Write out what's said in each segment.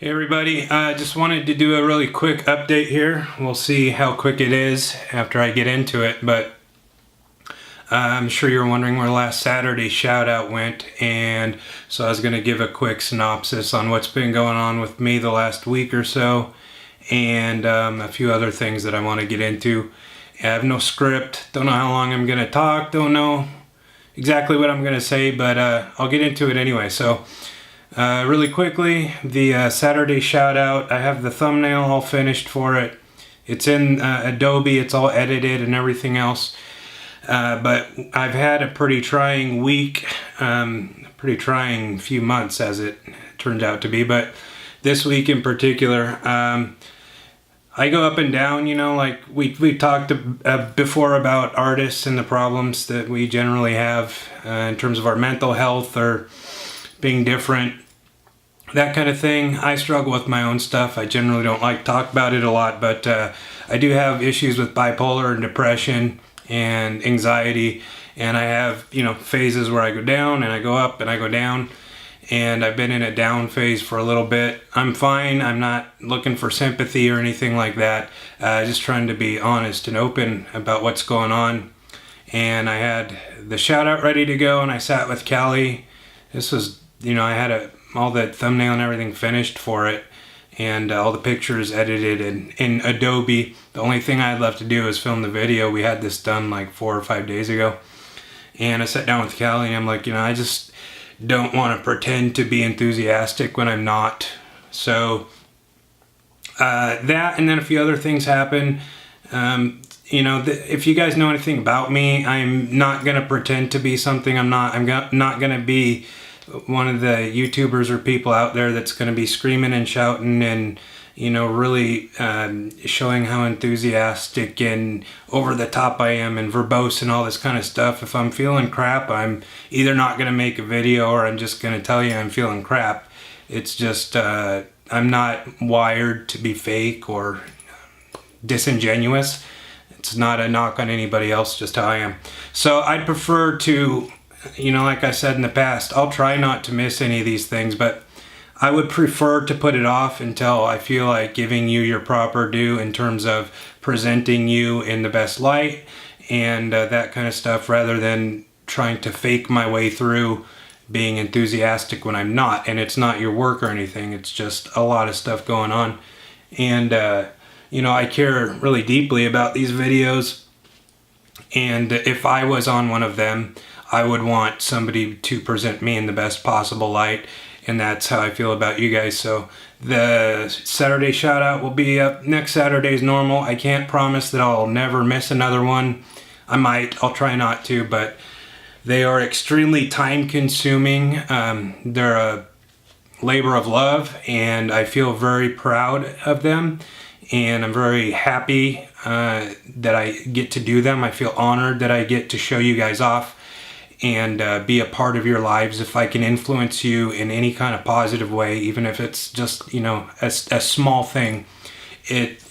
Hey everybody, just wanted to do a really quick update here. We'll see how quick it is after I get into it, but I'm sure you're wondering where last Saturday's shout out went, and so I was going to give a quick synopsis on what's been going on with me the last week or so, and a few other things that I want to get into. I have no script, don't know how long I'm going to talk, don't know exactly what I'm going to say, but I'll get into it anyway. So really quickly, the Saturday shout out, I have the thumbnail all finished for it. It's in Adobe, it's all edited and everything else. But I've had a pretty trying week, pretty trying few months as it turned out to be. But this week in particular, I go up and down, you know, like we talked before about artists and the problems that we generally have in terms of our mental health or being different, that kind of thing. I struggle with my own stuff. I generally don't like to talk about it a lot, but I do have issues with bipolar and depression and anxiety, and I have, you know, phases where I go down and I go up and I go down, and I've been in a down phase for a little bit. I'm fine. I'm not looking for sympathy or anything like that. Just trying to be honest and open about what's going on. And I had the shout out ready to go, and I sat with Callie. This was, you know, I had all the thumbnail and everything finished for it, and all the pictures edited in Adobe. The only thing I had left to do is film the video. We had this done like 4 or 5 days ago. And I sat down with Callie and I'm like, you know, I just don't want to pretend to be enthusiastic when I'm not. So that, and then a few other things happen. You know, if you guys know anything about me, I'm not going to pretend to be something I'm not. I'm not going to be one of the YouTubers or people out there that's going to be screaming and shouting and, you know, really showing how enthusiastic and over the top I am and verbose and all this kind of stuff. If I'm feeling crap, I'm either not going to make a video or I'm just going to tell you I'm feeling crap. It's just I'm not wired to be fake or disingenuous. It's not a knock on anybody else, just how I am. So I'd prefer to, you know, like I said in the past, I'll try not to miss any of these things, but I would prefer to put it off until I feel like giving you your proper due in terms of presenting you in the best light and that kind of stuff, rather than trying to fake my way through being enthusiastic when I'm not. And it's not your work or anything, it's just a lot of stuff going on. And, you know, I care really deeply about these videos, and if I was on one of them, I would want somebody to present me in the best possible light, and that's how I feel about you guys. So the Saturday shout out will be up next Saturday as normal. I can't promise that I'll never miss another one. I might, I'll try not to, but they are extremely time consuming. They're a labor of love, and I feel very proud of them, and I'm very happy that I get to do them. I feel honored that I get to show you guys off and be a part of your lives. If I can influence you in any kind of positive way, even if it's just, you know, a small thing, it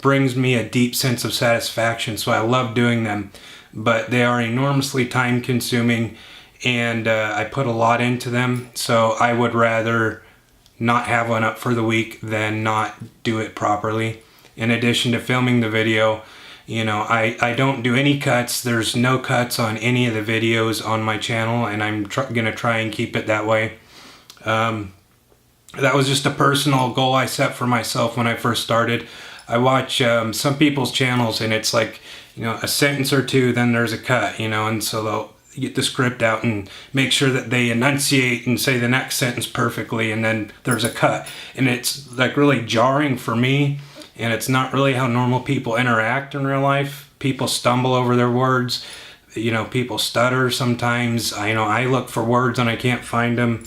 brings me a deep sense of satisfaction. So I love doing them, but they are enormously time consuming, and I put a lot into them. So I would rather not have one up for the week than not do it properly. In addition to filming the video, you know, I don't do any cuts. There's no cuts on any of the videos on my channel, and I'm gonna try and keep it that way. That was just a personal goal I set for myself when I first started. I watch some people's channels, and it's like, you know, a sentence or two, then there's a cut, you know, and so they'll get the script out and make sure that they enunciate and say the next sentence perfectly, and then there's a cut. And it's like really jarring for me. And it's not really how normal people interact in real life. People stumble over their words. You know, people stutter sometimes. I look for words and I can't find them,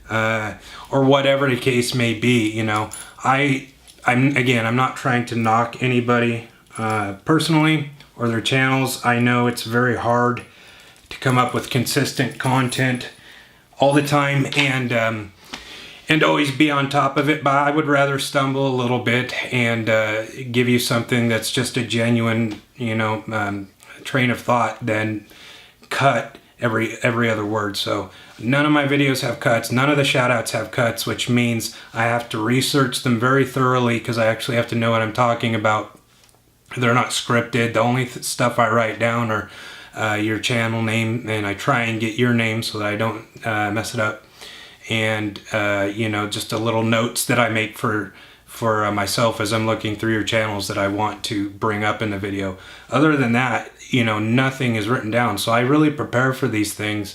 or whatever the case may be. You know, I'm not trying to knock anybody personally or their channels. I know it's very hard to come up with consistent content all the time and always be on top of it, but I would rather stumble a little bit and give you something that's just a genuine, you know, train of thought than cut every other word. So none of my videos have cuts. None of the shout outs have cuts, which means I have to research them very thoroughly because I actually have to know what I'm talking about. They're not scripted. The only stuff I write down are your channel name, and I try and get your name so that I don't mess it up. And just a little notes that I make for myself as I'm looking through your channels that I want to bring up in the video. Other than that, nothing is written down. So I really prepare for these things,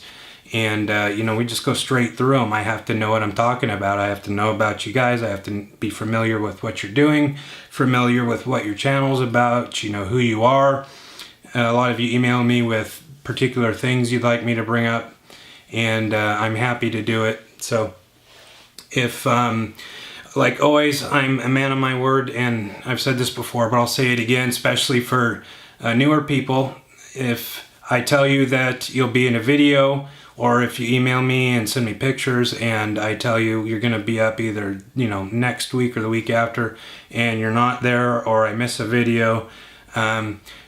and we just go straight through them. I have to know what I'm talking about. I have to know about you guys. I have to be familiar with what you're doing, familiar with what your channel's about, who you are. A lot of you email me with particular things you'd like me to bring up, and I'm happy to do it. So if like always, I'm a man of my word, and I've said this before, but I'll say it again, especially for newer people. If I tell you that you'll be in a video, or if you email me and send me pictures and I tell you you're going to be up either next week or the week after, and you're not there, or I miss a video,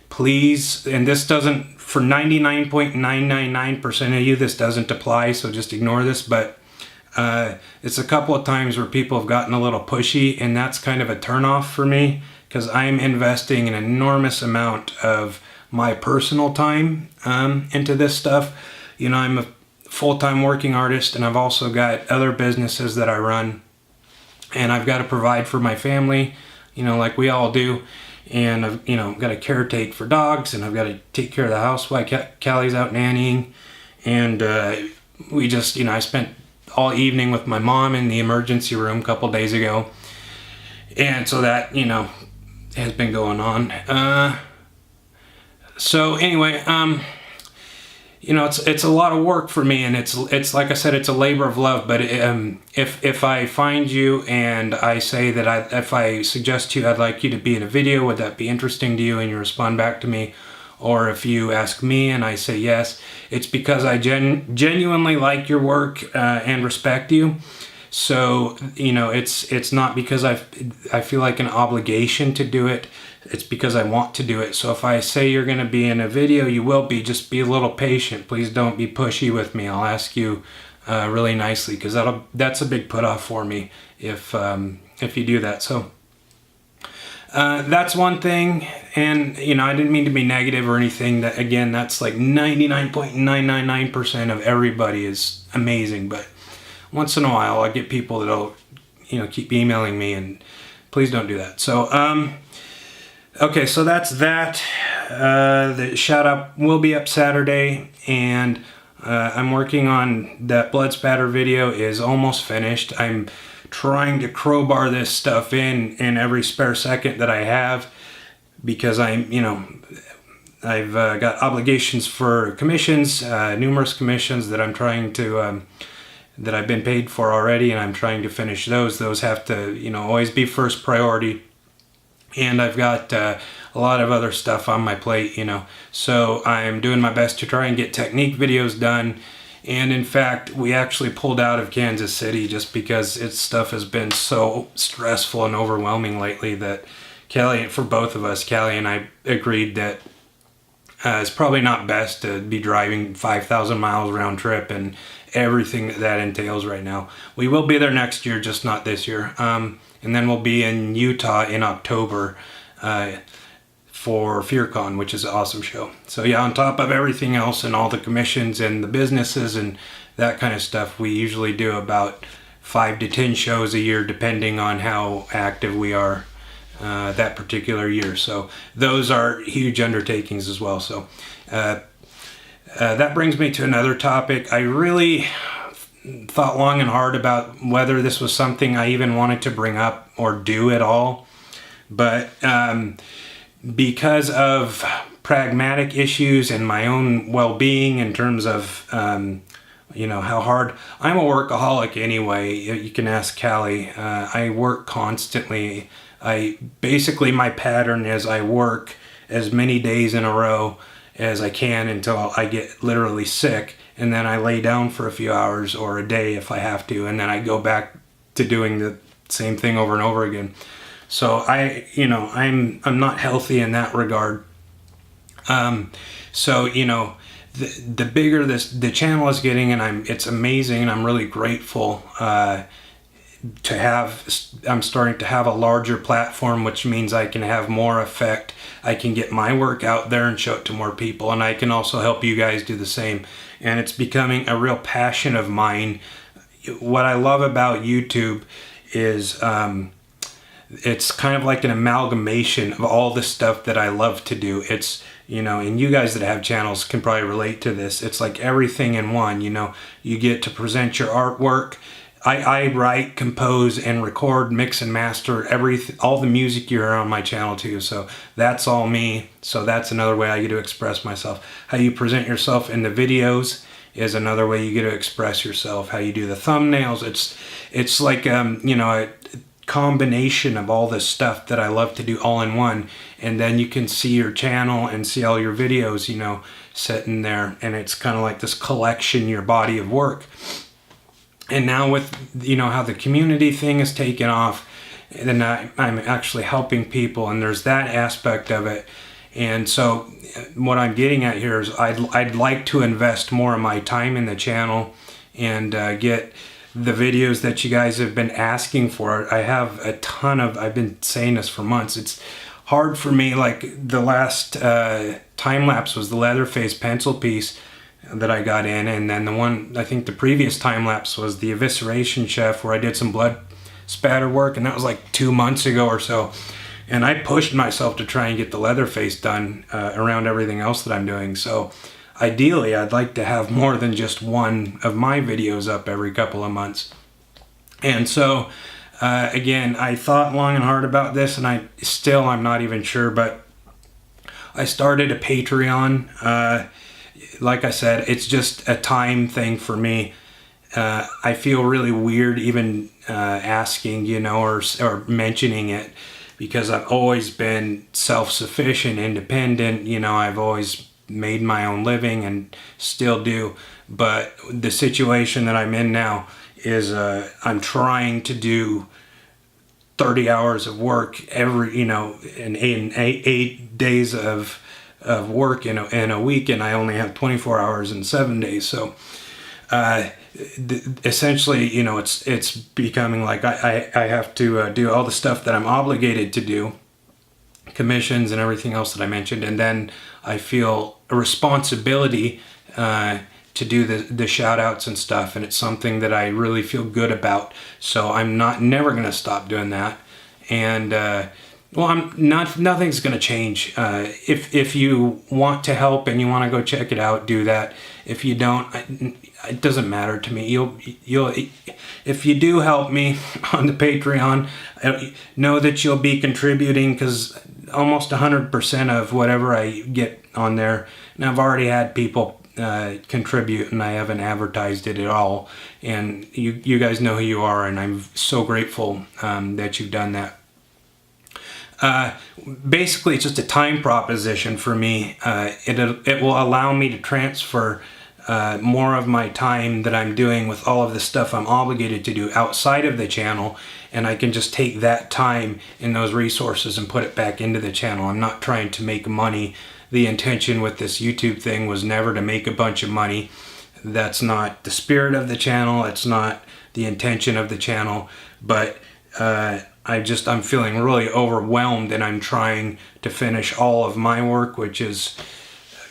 please, and this doesn't, for 99.999% of you, this doesn't apply, so just ignore this, but it's a couple of times where people have gotten a little pushy, and that's kind of a turnoff for me, because I'm investing an enormous amount of my personal time into this stuff. I'm a full-time working artist, and I've also got other businesses that I run, and I've got to provide for my family, like we all do. And I've got to caretake for dogs, and I've got to take care of the house while Callie's out nannying. And we just, I spent all evening with my mom in the emergency room a couple days ago, and so that has been going on. So anyway, it's a lot of work for me, and it's like I said, it's a labor of love. But if I find you and I say that if I suggest to you I'd like you to be in a video, would that be interesting to you, and you respond back to me, or if you ask me and I say yes, it's because I genuinely like your work and respect you. So it's not because I feel like an obligation to do it. It's because I want to do it. So if I say you're going to be in a video, you will be. Just be a little patient. Please don't be pushy with me. I'll ask you really nicely, because that's a big put off for me if you do that. So that's one thing. And I didn't mean to be negative or anything. That, again, that's like 99.999% of everybody is amazing. But once in a while, I get people that'll keep emailing me, and please don't do that. So okay, so that's that. The shout out will be up Saturday, and I'm working on that blood spatter video. Is almost finished. I'm trying to crowbar this stuff in every spare second that I have, because I've got obligations for commissions, numerous commissions that I'm trying to that I've been paid for already, and I'm trying to finish those. Those have to always be first priority. And I've got a lot of other stuff on my plate, so I'm doing my best to try and get technique videos done. And in fact, we actually pulled out of Kansas City just because its stuff has been so stressful and overwhelming lately that for both of us, Callie and I agreed that it's probably not best to be driving 5,000 miles round trip and everything that entails right now. We will be there next year, just not this year. And then we'll be in Utah in October for FearCon, which is an awesome show. So yeah, on top of everything else and all the commissions and the businesses and that kind of stuff, we usually do about 5 to 10 shows a year, depending on how active we are that particular year. So those are huge undertakings as well. So that brings me to another topic. I really thought long and hard about whether this was something I even wanted to bring up or do at all. But because of pragmatic issues and my own well-being in terms of, how hard, I'm a workaholic anyway. You can ask Callie. I work constantly. My pattern is I work as many days in a row as I can until I get literally sick, and then I lay down for a few hours or a day if I have to, and then I go back to doing the same thing over and over again. So I'm not healthy in that regard. the bigger the channel is getting, and it's amazing, and I'm really grateful to have. I'm starting to have a larger platform, which means I can have more effect. I can get my work out there and show it to more people, and I can also help you guys do the same. And it's becoming a real passion of mine. What I love about YouTube is it's kind of like an amalgamation of all the stuff that I love to do. It's, and you guys that have channels can probably relate to this. It's like everything in one. You get to present your artwork. I write, compose, and record, mix and master all the music you hear on my channel too. So that's all me. So that's another way I get to express myself. How you present yourself in the videos is another way you get to express yourself. How you do the thumbnails. It's like a combination of all this stuff that I love to do all in one. And then you can see your channel and see all your videos, sitting there, and it's kind of like this collection, your body of work. And now with, how the community thing is taken off, then I'm actually helping people, and there's that aspect of it. And so what I'm getting at here is I'd like to invest more of my time in the channel and get the videos that you guys have been asking for. I have a ton I've been saying this for months. It's hard for me, like the last time lapse was the Leatherface pencil piece that I got in, and then the previous time lapse was the Evisceration Chef, where I did some blood spatter work, and that was like 2 months ago or so. And I pushed myself to try and get the Leatherface done around everything else that I'm doing. So ideally, I'd like to have more than just one of my videos up every couple of months. And so again, I thought long and hard about this, and I'm not even sure, but I started a Patreon. Like I said, it's just a time thing for me. I feel really weird even asking, or mentioning it, because I've always been self-sufficient, independent. I've always made my own living and still do. But the situation that I'm in now is I'm trying to do 30 hours of work every, in 8 days of work in a week, and I only have 24 hours in 7 days. So essentially, it's becoming like I have to do all the stuff that I'm obligated to do, commissions and everything else that I mentioned, and then I feel a responsibility to do the shout outs and stuff, and it's something that I really feel good about. So I'm never going to stop doing that. And nothing's going to change. If you want to help and you want to go check it out, do that. If you don't, it doesn't matter to me. If you do help me on the Patreon, know that you'll be contributing, because almost 100% of whatever I get on there, and I've already had people contribute, and I haven't advertised it at all. And you guys know who you are, and I'm so grateful that you've done that. Basically, it's just a time proposition for me. It will allow me to transfer more of my time that I'm doing with all of the stuff I'm obligated to do outside of the channel, and I can just take that time and those resources and put it back into the channel. I'm not trying to make money. The intention with this YouTube thing was never to make a bunch of money. That's not the spirit of the channel. It's not the intention of the channel. But I'm feeling really overwhelmed, and I'm trying to finish all of my work, which is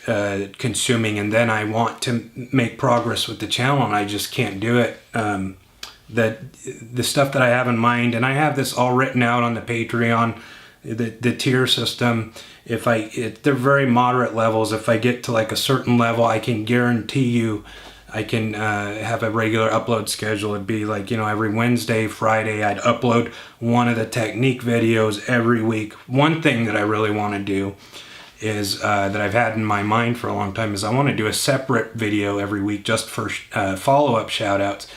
consuming, and then I want to make progress with the channel, and I just can't do it. The stuff that I have in mind, and I have this all written out on the Patreon, the tier system. They're very moderate levels. If I get to like a certain level, I can guarantee you I can have a regular upload schedule. It'd be like, every Wednesday, Friday, I'd upload one of the technique videos every week. One thing that I really want to do is, that I've had in my mind for a long time, is I want to do a separate video every week just for follow-up shout-outs,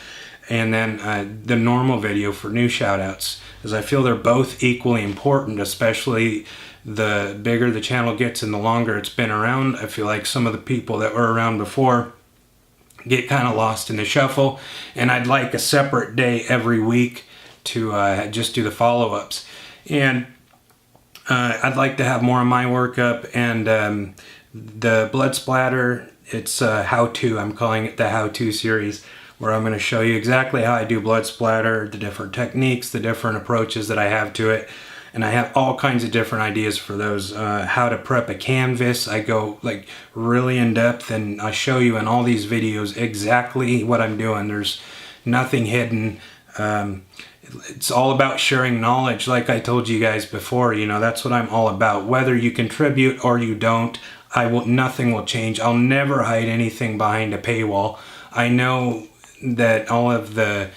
and then the normal video for new shout-outs, because I feel they're both equally important, especially the bigger the channel gets and the longer it's been around. I feel like some of the people that were around before get kind of lost in the shuffle, and I'd like a separate day every week to just do the follow-ups. And I'd like to have more of my work up, and the blood splatter It's how-to. I'm calling it the how-to series, where I'm going to show you exactly how I do blood splatter, the different techniques, the different approaches that I have to it. And I have all kinds of different ideas for those. How to prep a canvas. I go like really in depth, and I show you in all these videos exactly what I'm doing. There's nothing hidden. It's all about sharing knowledge. Like I told you guys before, that's what I'm all about. Whether you contribute or you don't, nothing will change. I'll never hide anything behind a paywall. I know that all of the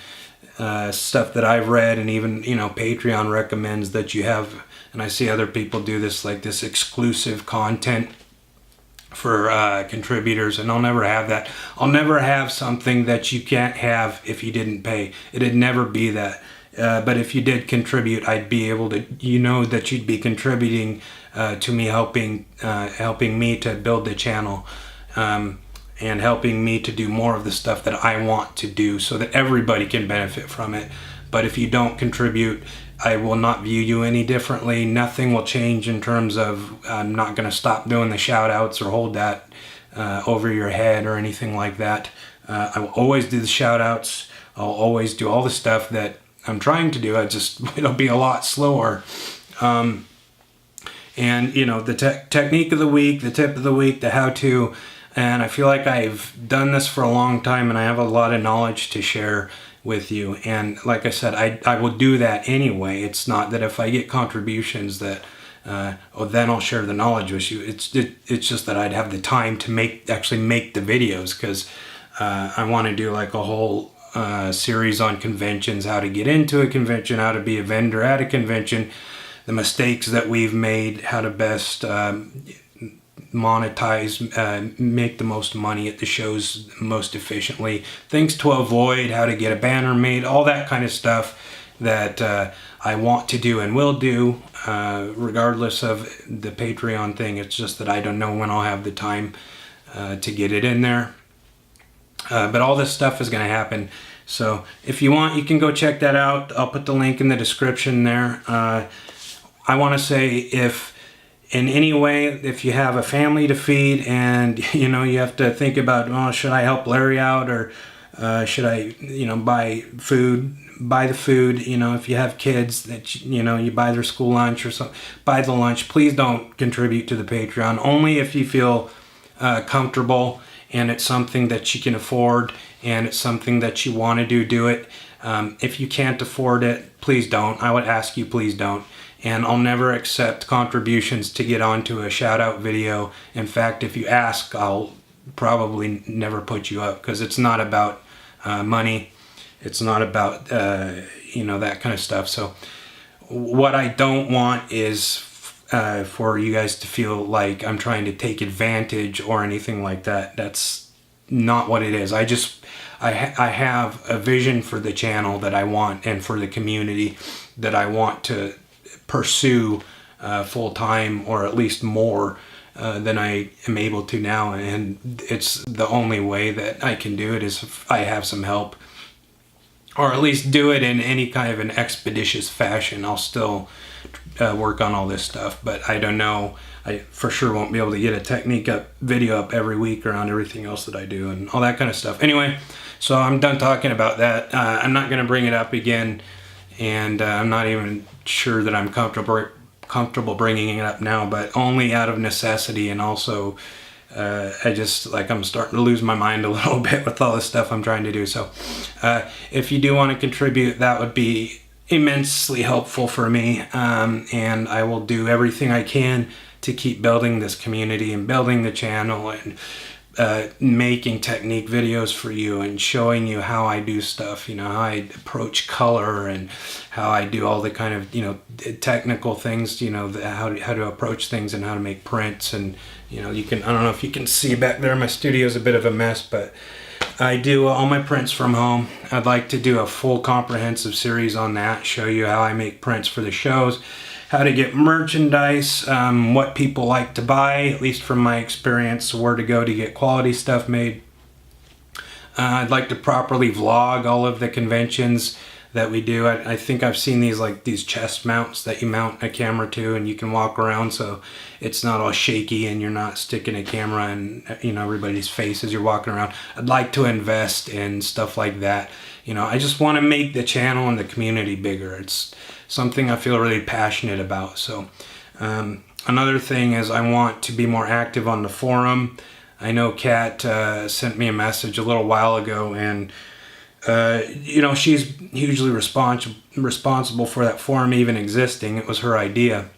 stuff that I've read, and even Patreon recommends that you have, and I see other people do this, like this exclusive content for contributors, and I'll never have that. I'll never have something that you can't have if you didn't pay. It'd never be that. But if you did contribute, I'd be able to, that you'd be contributing to me, helping me to build the channel, and helping me to do more of the stuff that I want to do, so that everybody can benefit from it. But if you don't contribute, I will not view you any differently. Nothing will change in terms of, I'm not going to stop doing the shout outs or hold that over your head or anything like that. I will always do the shout outs. I'll always do all the stuff that I'm trying to do. It'll be a lot slower. And the technique of the week, the tip of the week, the how-to, and I feel like I've done this for a long time, and I have a lot of knowledge to share with you. And like I said, I will do that anyway. It's not that if I get contributions that, then I'll share the knowledge with you. It's just that I'd have the time to actually make the videos, because I want to do like a whole series on conventions, how to get into a convention, how to be a vendor at a convention, the mistakes that we've made, how to best monetize, make the most money at the shows most efficiently, things to avoid, how to get a banner made, all that kind of stuff that I want to do and will do, regardless of the Patreon thing. It's just that I don't know when I'll have the time to get it in there. But all this stuff is going to happen. So if you want, you can go check that out. I'll put the link in the description there. I want to say, if in any way, if you have a family to feed and you have to think about, oh, should I help Larry out, or should I buy the food, if you have kids that you buy their school lunch or something, buy the lunch. Please don't contribute to the Patreon, only if you feel comfortable and it's something that you can afford and it's something that you want to do it. If you can't afford it, please don't. I would ask you, please don't. And I'll never accept contributions to get onto a shout out video. In fact, if you ask, I'll probably never put you up, because it's not about money. It's not about that kind of stuff. So what I don't want is for you guys to feel like I'm trying to take advantage or anything like that. That's not what it is. I have a vision for the channel that I want, and for the community that I want to pursue full time, or at least more than I am able to now. And it's the only way that I can do it is if I have some help, or at least do it in any kind of an expeditious fashion. I'll still work on all this stuff, but I don't know. I for sure won't be able to get a technique video up every week around everything else that I do and all that kind of stuff. Anyway, so I'm done talking about that. I'm not going to bring it up again, and I'm not even sure that I'm comfortable bringing it up now, but only out of necessity. And also I'm starting to lose my mind a little bit with all this stuff I'm trying to do. So if you do want to contribute, that would be immensely helpful for me, and I will do everything I can to keep building this community and building the channel, and making technique videos for you and showing you how I do stuff, how I approach color and how I do all the kind of, technical things, how to approach things and how to make prints. And, I don't know if you can see back there, my studio's a bit of a mess, but I do all my prints from home. I'd like to do a full comprehensive series on that, show you how I make prints for the shows, how to get merchandise, what people like to buy, at least from my experience, where to go to get quality stuff made. I'd like to properly vlog all of the conventions, that we do. I think I've seen these chest mounts that you mount a camera to, and you can walk around so it's not all shaky and you're not sticking a camera in everybody's face as you're walking around. I'd like to invest in stuff like that. I just want to make the channel and the community bigger. It's something I feel really passionate about. So another thing is I want to be more active on the forum. I know Kat sent me a message a little while ago, and she's hugely responsible for that forum even existing. It was her idea.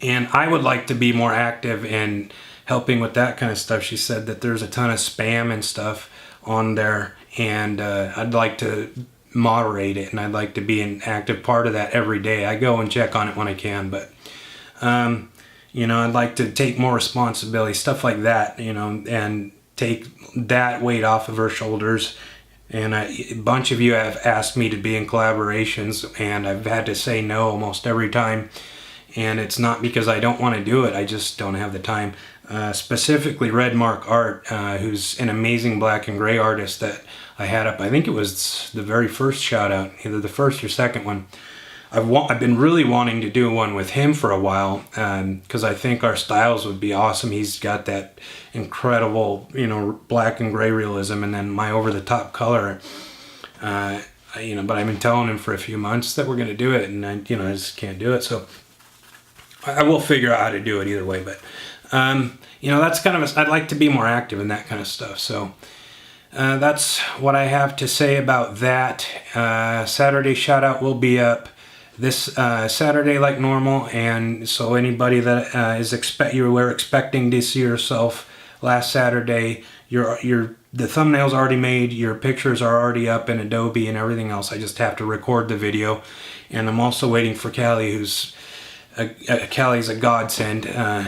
And I would like to be more active in helping with that kind of stuff. She said that there's a ton of spam and stuff on there, and I'd like to moderate it, and I'd like to be an active part of that every day. I go and check on it when I can, but I'd like to take more responsibility, stuff like that, and take that weight off of her shoulders. And a bunch of you have asked me to be in collaborations, and I've had to say no almost every time. And it's not because I don't want to do it, I just don't have the time. Specifically Red Mark Art, who's an amazing black and gray artist that I had up. I think it was the very first shout out, either the first or second one. I've been really wanting to do one with him for a while, because I think our styles would be awesome. He's got that incredible, black and gray realism, and then my over-the-top color. But I've been telling him for a few months that we're going to do it, and I just can't do it. So I will figure out how to do it either way. But that's kind of I'd like to be more active in that kind of stuff. So that's what I have to say about that. Saturday shout out will be up this Saturday like normal, and so anybody that you were expecting to see yourself last Saturday, the thumbnail's already made, your pictures are already up in Adobe and everything else. I just have to record the video, and I'm also waiting for Callie, Callie's a godsend.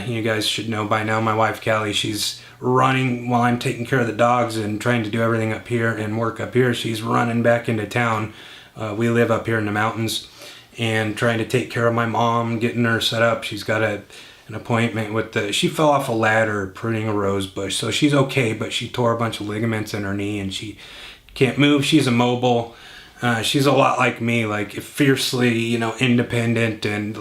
You guys should know by now, my wife Callie, she's running while I'm taking care of the dogs and trying to do everything up here and work up here. She's running back into town. We live up here in the mountains, and trying to take care of my mom, getting her set up. She's got an appointment she fell off a ladder pruning a rose bush, so she's okay, but she tore a bunch of ligaments in her knee and she can't move. She's immobile. She's a lot like me, like fiercely, independent, and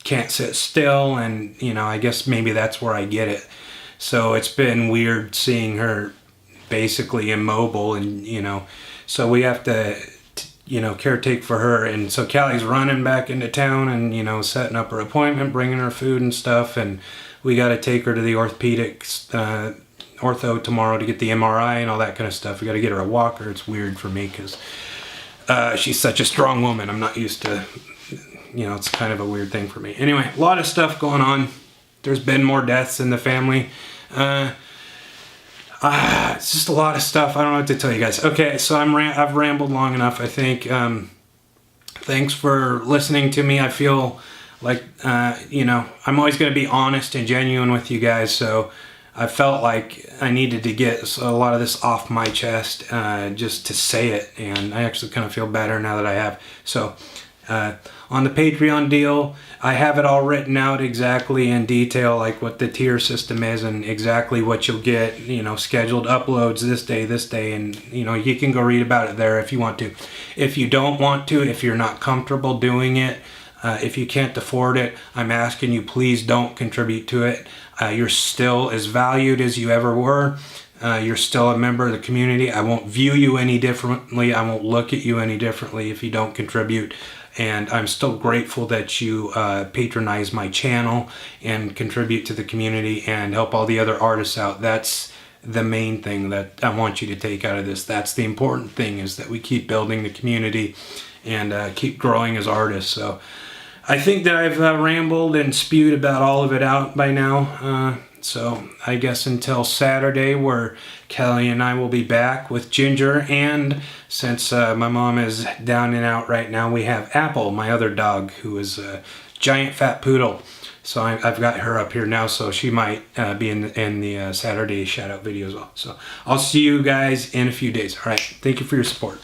can't sit still, and I guess maybe that's where I get it. So it's been weird seeing her basically immobile, and so we have to caretake for her. And so Callie's running back into town and setting up her appointment, bringing her food and stuff, and we got to take her to the ortho tomorrow to get the MRI and all that kind of stuff. We got to get her a walker. It's weird for me because she's such a strong woman. I'm not used to, it's kind of a weird thing for me. Anyway, a lot of stuff going on. There's been more deaths in the family. It's just a lot of stuff. I don't know what to tell you guys. Okay, so I've rambled long enough, I think. Thanks for listening to me. I feel like, I'm always going to be honest and genuine with you guys, so I felt like I needed to get a lot of this off my chest, just to say it, and I actually kind of feel better now that I have. So on the Patreon deal, I have it all written out exactly in detail, like what the tier system is and exactly what you'll get, scheduled uploads this day, and you can go read about it there if you want to. If you don't want to, if you're not comfortable doing it, if you can't afford it, I'm asking you, please don't contribute to it. You're still as valued as you ever were. You're still a member of the community. I won't view you any differently. I won't look at you any differently if you don't contribute. And I'm still grateful that you patronize my channel and contribute to the community and help all the other artists out. That's the main thing that I want you to take out of this. That's the important thing, is that we keep building the community and keep growing as artists. So I think that I've rambled and spewed about all of it out by now. So I guess until Saturday, where Kelly and I will be back with Ginger, and since my mom is down and out right now, we have Apple, my other dog, who is a giant fat poodle. So I've got her up here now, so she might be in the Saturday shout out video as well. So I'll see you guys in a few days. All right, thank you for your support.